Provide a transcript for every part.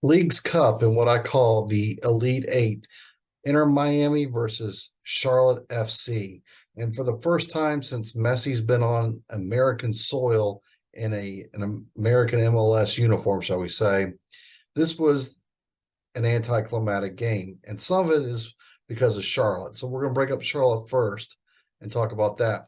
Leagues Cup and what I call the Elite Eight, Inter Miami versus Charlotte FC. And for the first time since Messi's been on American soil in an American MLS uniform, shall we say, this was an anticlimactic game. And some of it is because of Charlotte. So we're going to break up Charlotte first and talk about that.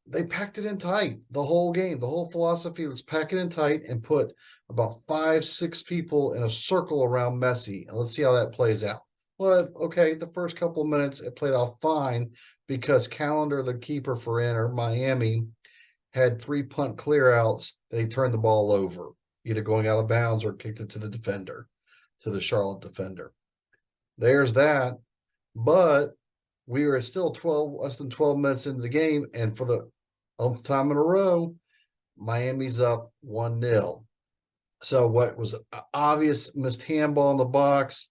They packed it in tight the whole game. The whole philosophy was pack it in tight and put about 5, 6 people in a circle around Messi. And let's see how that plays out. Well, okay, the first couple of minutes it played out fine because Callender, the keeper for Inter Miami, had 3 punt clearouts that he turned the ball over, either going out of bounds or kicked it to the defender, to the Charlotte defender. There's that. But we were still less than 12 minutes into the game, and for the 11th time in a row, Miami's up 1-0. So what was obvious missed handball in the box.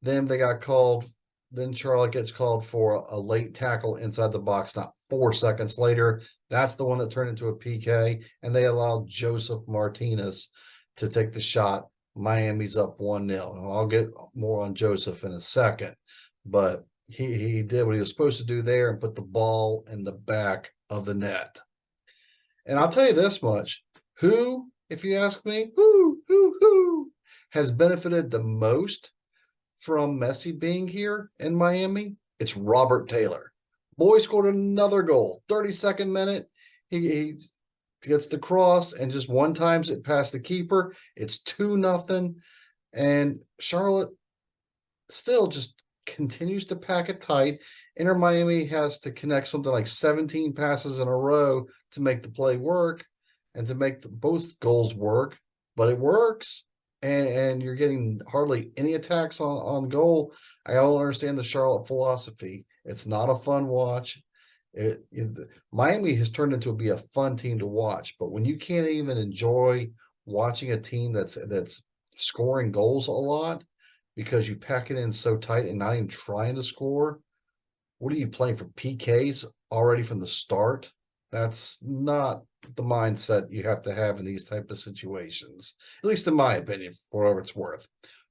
Then they got called. Then Charlotte gets called for a late tackle inside the box, not 4 seconds later. That's the one that turned into a PK, and they allowed Joseph Martinez to take the shot. Miami's up 1-0. I'll get more on Joseph in a second, but he did what he was supposed to do there and put the ball in the back of the net. And I'll tell you this much, who, if you ask me, who has benefited the most from Messi being here in Miami? It's Robert Taylor. Boy scored another goal, 32nd minute. He gets the cross and just one times it past the keeper. It's 2-0. And Charlotte still just continues to pack it tight. Inter Miami has to connect something like 17 passes in a row to make the play work and to make both goals work, but it works. And you're getting hardly any attacks on goal. I don't understand the Charlotte philosophy. It's not a fun watch. Miami has turned into be a fun team to watch, but when you can't even enjoy watching a team that's scoring goals a lot because you pack it in so tight and not even trying to score, what are you playing for, PKs already from the start? That's not the mindset you have to have in these type of situations, at least in my opinion, for whatever it's worth.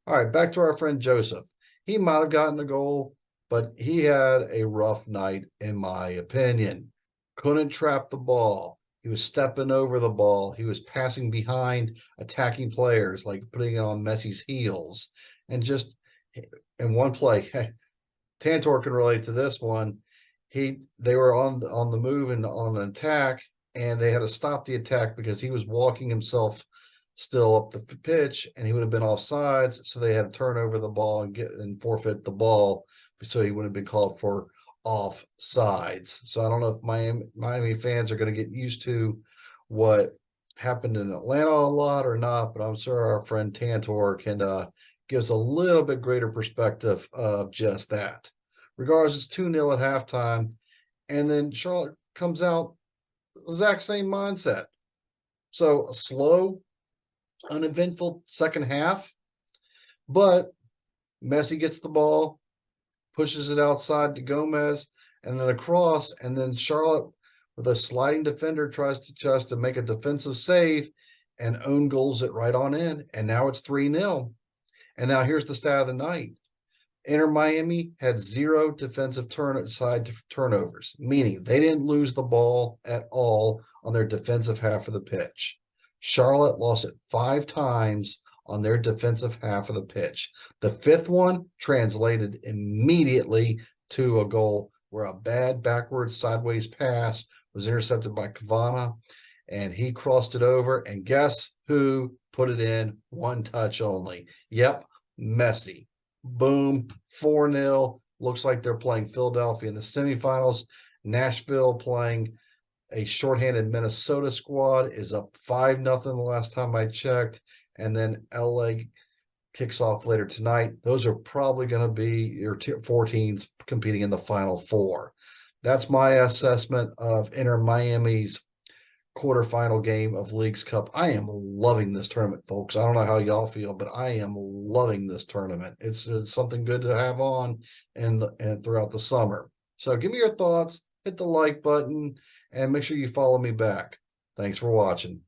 All right, back to our friend Joseph. He might have gotten a goal, but he had a rough night, in my opinion. Couldn't trap the ball. He was stepping over the ball. He was passing behind attacking players, like putting it on Messi's heels. And just in one play, Tantor can relate to this one. They were on the move and on an attack, and they had to stop the attack because he was walking himself still up the pitch, and he would have been offsides. So they had to turn over the ball and forfeit the ball, so he wouldn't have been called for offsides. So I don't know if Miami fans are going to get used to what happened in Atlanta a lot or not, but I'm sure our friend Tantor can give us a little bit greater perspective of just that. Regardless, it's 2-0 at halftime, and then Charlotte comes out exact same mindset. So a slow, uneventful second half, but Messi gets the ball, pushes it outside to Gomez, and then across, and then Charlotte with a sliding defender tries to make a defensive save and own goals it right on in, and now it's 3-0. And now here's the stat of the night. Inter Miami had 0 defensive side turnovers, meaning they didn't lose the ball at all on their defensive half of the pitch. Charlotte lost it 5 times on their defensive half of the pitch. The 5th one translated immediately to a goal where a bad backwards sideways pass was intercepted by Cavana, and he crossed it over, and guess who put it in? One touch only. Yep, Messi. Boom, 4-0. Looks like they're playing Philadelphia in the semifinals. Nashville playing a shorthanded Minnesota squad is up 5-0 the last time I checked. And then LA kicks off later tonight. Those are probably going to be your 4 teams competing in the Final Four. That's my assessment of Inter Miami's quarterfinal game of Leagues Cup. I am loving this tournament, folks. I don't know how y'all feel, but I am loving this tournament. It's something good to have on and throughout the summer. So give me your thoughts, hit the like button, and make sure you follow me back. Thanks for watching.